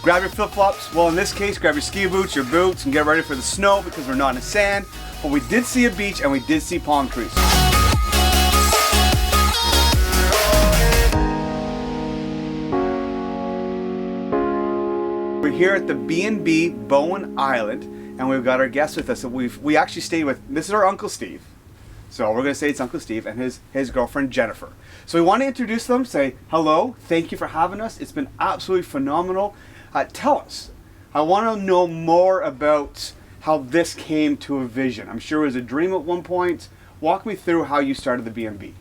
Grab your flip-flops. Well, in this case, grab your ski boots, your boots, and get ready for the snow because we're not in the sand. But we did see a beach and we did see palm trees. We're here at the BNB Bowen Island, and we've got our guest with us. We actually stayed with, this is our Uncle Steve. So we're going to say it's Uncle Steve and his girlfriend Jennifer. So we want to introduce them, say hello, thank you for having us. It's been absolutely phenomenal. Tell us, I want to know more about how this came to a vision. I'm sure it was a dream at one point. Walk me through how you started the BNB.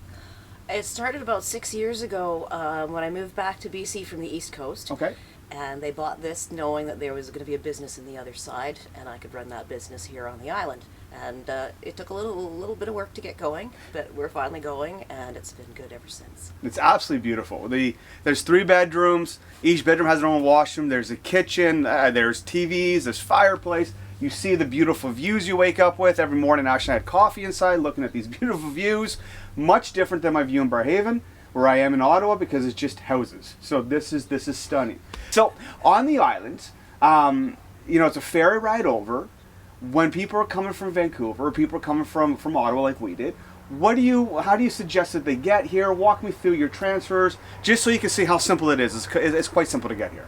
It started about 6 years ago when I moved back to BC from the East Coast. Okay. And they bought this knowing that there was going to be a business in the other side and I could run that business here on the island. And it took a little bit of work to get going, but we're finally going and it's been good ever since. It's absolutely beautiful. There's 3 bedrooms. Each bedroom has their own washroom. There's a kitchen. There's TVs. There's fireplace. You see the beautiful views you wake up with every morning. Actually, I had coffee inside looking at these beautiful views. Much different than my view in Barrhaven, where I am in Ottawa, because it's just houses. So this is stunning. So on the island, it's a ferry ride over. When people are coming from Vancouver, or people are coming from Ottawa like we did, how do you suggest that they get here? Walk me through your transfers, just so you can see how simple it is. It's quite simple to get here.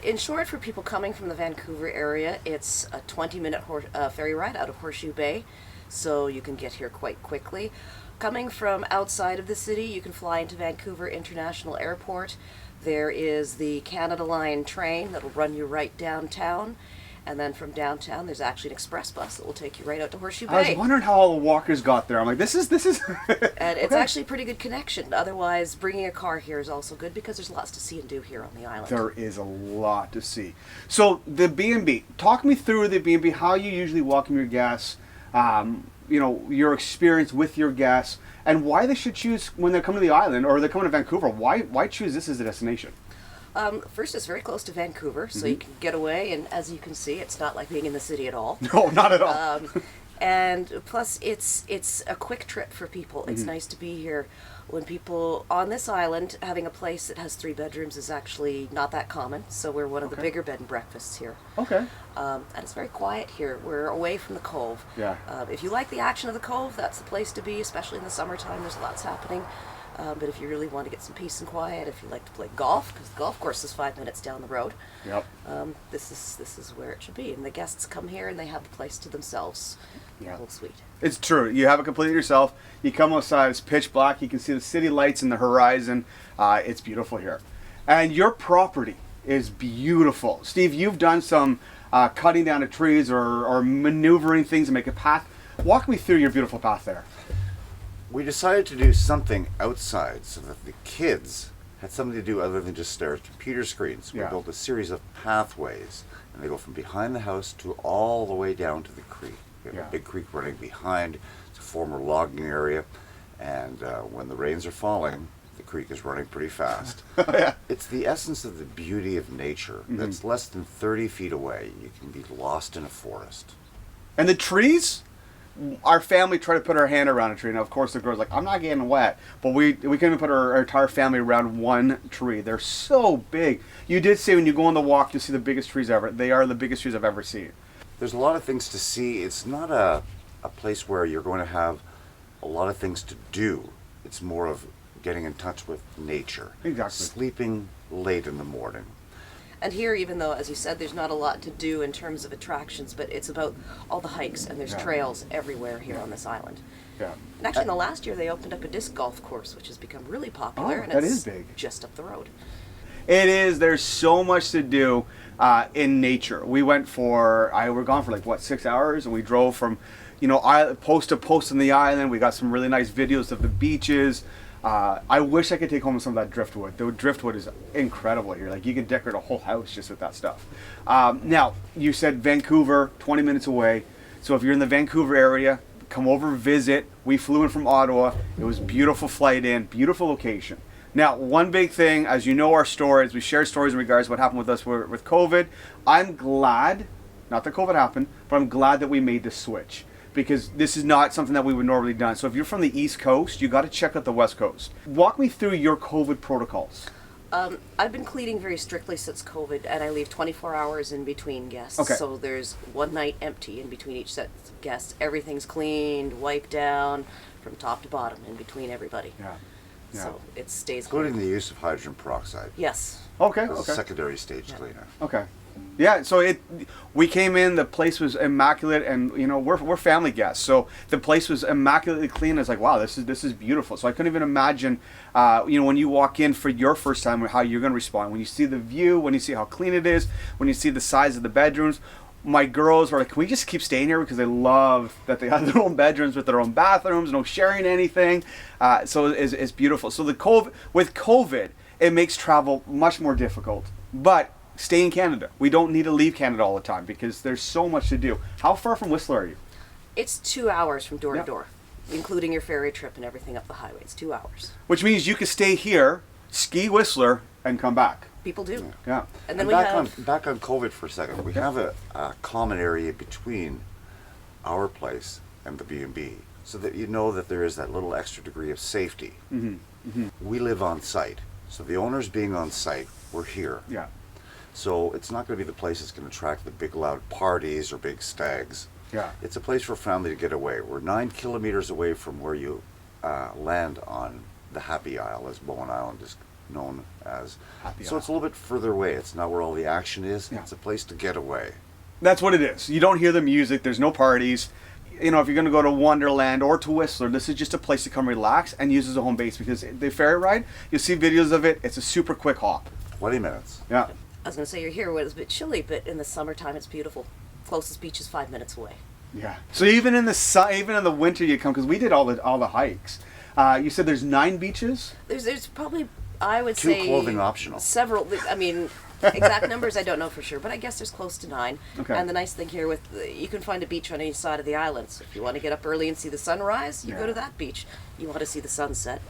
In short, for people coming from the Vancouver area, it's a 20-minute ferry ride out of Horseshoe Bay, so you can get here quite quickly. Coming from outside of the city, you can fly into Vancouver International Airport. There is the Canada Line train that will run you right downtown. And then from downtown, there's actually an express bus that will take you right out to Horseshoe Bay. I was wondering how all the walkers got there. I'm like, this is. And it's actually a pretty good connection. Otherwise, bringing a car here is also good because there's lots to see and do here on the island. There is a lot to see. So the B&B, talk me through the B&B, how you usually welcome your guests, your experience with your guests, and why they should choose when they're coming to the island or they're coming to Vancouver. Why choose this as a destination? First, it's very close to Vancouver, so you can get away, and as you can see, it's not like being in the city at all. No, not at all. And plus, it's a quick trip for people. It's nice to be here. When people on this island, having a place that has 3 bedrooms is actually not that common, so we're one of the bigger bed and breakfasts here. Okay. And it's very quiet here. We're away from the cove. Yeah. If you like the action of the cove, that's the place to be, especially in the summertime. There's lots happening. But if you really want to get some peace and quiet, if you like to play golf, because the golf course is 5 minutes down the road, yep. This is where it should be. And the guests come here and they have the place to themselves. Yeah. The whole suite. It's true. You have it completely yourself. You come outside, it's pitch black. You can see the city lights in the horizon. It's beautiful here. And your property is beautiful. Steve, you've done some cutting down of trees or maneuvering things to make a path. Walk me through your beautiful path there. We decided to do something outside so that the kids had something to do other than just stare at computer screens. We built a series of pathways, and they go from behind the house to all the way down to the creek. We have a big creek running behind. It's a former logging area, and when the rains are falling, the creek is running pretty fast. It's the essence of the beauty of nature. That's less than 30 feet away. You can be lost in a forest. And the trees? Our family tried to put our hand around a tree. Now, of course, the girl's like, I'm not getting wet. But we couldn't even put our entire family around one tree. They're so big. You did say when you go on the walk, you'll see the biggest trees ever. They are the biggest trees I've ever seen. There's a lot of things to see. It's not a place where you're going to have a lot of things to do. It's more of getting in touch with nature. Exactly. Sleeping late in the morning. And here, even though, as you said, there's not a lot to do in terms of attractions, but it's about all the hikes, and there's trails everywhere here on this island. Yeah. And actually, in the last year, they opened up a disc golf course, which has become really popular, and that it's is big. Just up the road. It is. There's so much to do in nature. We were gone for 6 hours, and we drove from, post to post on the island. We got some really nice videos of the beaches. I wish I could take home some of that driftwood. The driftwood is incredible here. Like, you can decorate a whole house just with that stuff. Now, you said Vancouver, 20 minutes away. So if you're in the Vancouver area, come over, visit. We flew in from Ottawa. It was beautiful flight in, beautiful location. Now, one big thing, as you know our stories, we share stories in regards to what happened with us with COVID. I'm glad, not that COVID happened, but I'm glad that we made this switch, because this is not something that we would normally done. So if you're from the East Coast, you got to check out the West Coast. Walk me through your COVID protocols. I've been cleaning very strictly since COVID, and I leave 24 hours in between guests. Okay. So there's one night empty in between each set of guests. Everything's cleaned, wiped down, from top to bottom, in between everybody. Yeah. Yeah. So it stays Including clean. the use of hydrogen peroxide. Yes. Okay. As a Okay. secondary stage cleaner. Okay. Yeah, so we came in, the place was immaculate, and you know we're family guests, so the place was immaculately clean. It's like, wow, this is beautiful. So I couldn't even imagine, you know, when you walk in for your first time, how you're going to respond when you see the view, when you see how clean it is, when you see the size of the bedrooms. My girls were like, can we just keep staying here, because they love that they have their own bedrooms with their own bathrooms, no sharing anything. So it's beautiful. So with COVID, it makes travel much more difficult, but stay in Canada. We don't need to leave Canada all the time because there's so much to do. How far from Whistler are you? It's 2 hours from door Yeah. to door, including your ferry trip and everything up the highway. It's 2 hours. Which means you could stay here, ski Whistler, and come back. People do. Yeah. And then And we have... back on COVID for a second. We have a common area between our place and the B&B, so that you know that there is that little extra degree of safety. We live on site, so the owners being on site, we're here. Yeah. So it's not going to be the place that's going to attract the big loud parties or big stags. Yeah. It's a place for family to get away. We're 9 kilometers away from where you land on the Happy Isle, as Bowen Island is known as. Happy So Isle. it's a little bit further away. It's not where all the action is. Yeah. It's a place to get away. That's what it is. You don't hear the music. There's no parties. You know, if you're going to go to Wonderland or to Whistler, this is just a place to come relax and use as a home base, because the ferry ride, you'll see videos of it. It's a super quick hop. 20 minutes. Yeah. I was going to say, you're here when it's a bit chilly, but in the summertime it's beautiful. Closest beach is 5 minutes away. Yeah. So even in the winter you come, because we did all the hikes. You said there's 9 beaches. There's probably, I would Two say... clothing optional. Several, I mean, exact numbers I don't know for sure, but I guess there's close to 9. Okay. And the nice thing here you can find a beach on each side of the island. So if you want to get up early and see the sunrise, you Yeah. go to that beach. You want to see the sunset,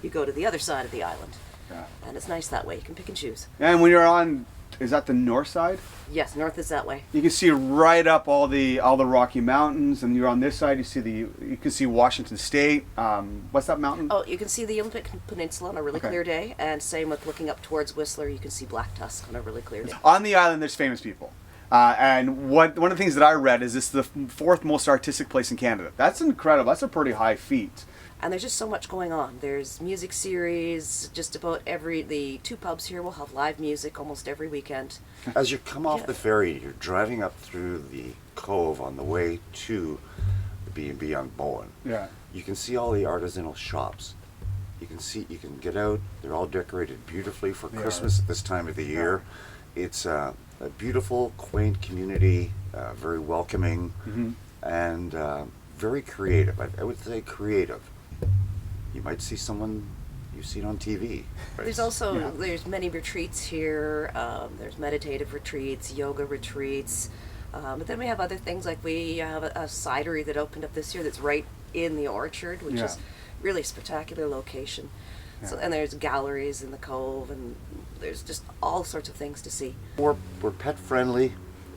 you go to the other side of the island. Yeah. And it's nice that way. You can pick and choose. And when you're on, is that the north side? Yes, north is that way. You can see right up all the Rocky Mountains, and you're on this side. You can see Washington State. What's that mountain? Oh, you can see the Olympic Peninsula on a really Okay. clear day, and same with looking up towards Whistler, you can see Black Tusk on a really clear day. On the island, there's famous people. And one of the things that I read is it's the 4th most artistic place in Canada. That's incredible. That's a pretty high feat. And there's just so much going on. There's music series, just about the 2 pubs here will have live music almost every weekend. As you come off Yeah. the ferry, you're driving up through the cove on the way to the B&B on Bowen. Yeah. You can see all the artisanal shops. You can get out. They're all decorated beautifully for They Christmas at this time of the year. It's a beautiful, quaint community, very welcoming, and very creative. I would say creative. You might see someone you've seen on TV. There's also, Yeah. there's many retreats here. There's meditative retreats, yoga retreats. But then we have other things, like we have a cidery that opened up this year that's right in the orchard, which Yeah. is really spectacular location. So, Yeah. and there's galleries in the cove, and there's just all sorts of things to see. We're pet friendly.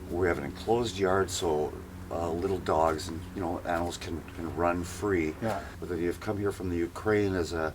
We have an enclosed yard, so little dogs and animals can run free. Yeah. Whether you've come here from the Ukraine as a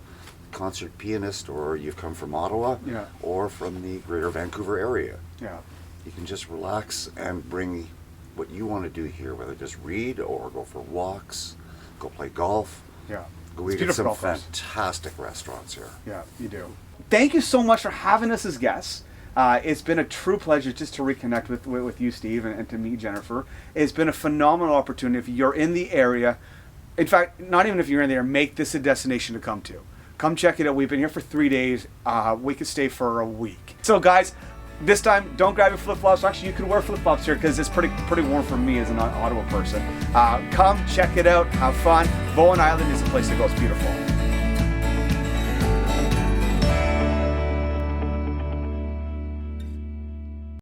concert pianist, or you've come from Ottawa, Yeah. or from the greater Vancouver area, Yeah. you can just relax and bring what you want to do here, whether just read or go for walks, go play golf, Yeah. go It's eat at beautiful some golf course. fantastic restaurants here. Yeah, you do. Thank you so much for having us as guests. It's been a true pleasure just to reconnect with you, Steve, and to meet Jennifer. It's been a phenomenal opportunity. If you're in the area, in fact, not even if you're in there, make this a destination to come to. Come check it out. We've been here for 3 days. We could stay for a week. So guys, this time, don't grab your flip-flops. Actually, you can wear flip-flops here because it's pretty warm for me as an Ottawa person. Come, check it out, have fun. Bowen Island is a place to go. It's beautiful.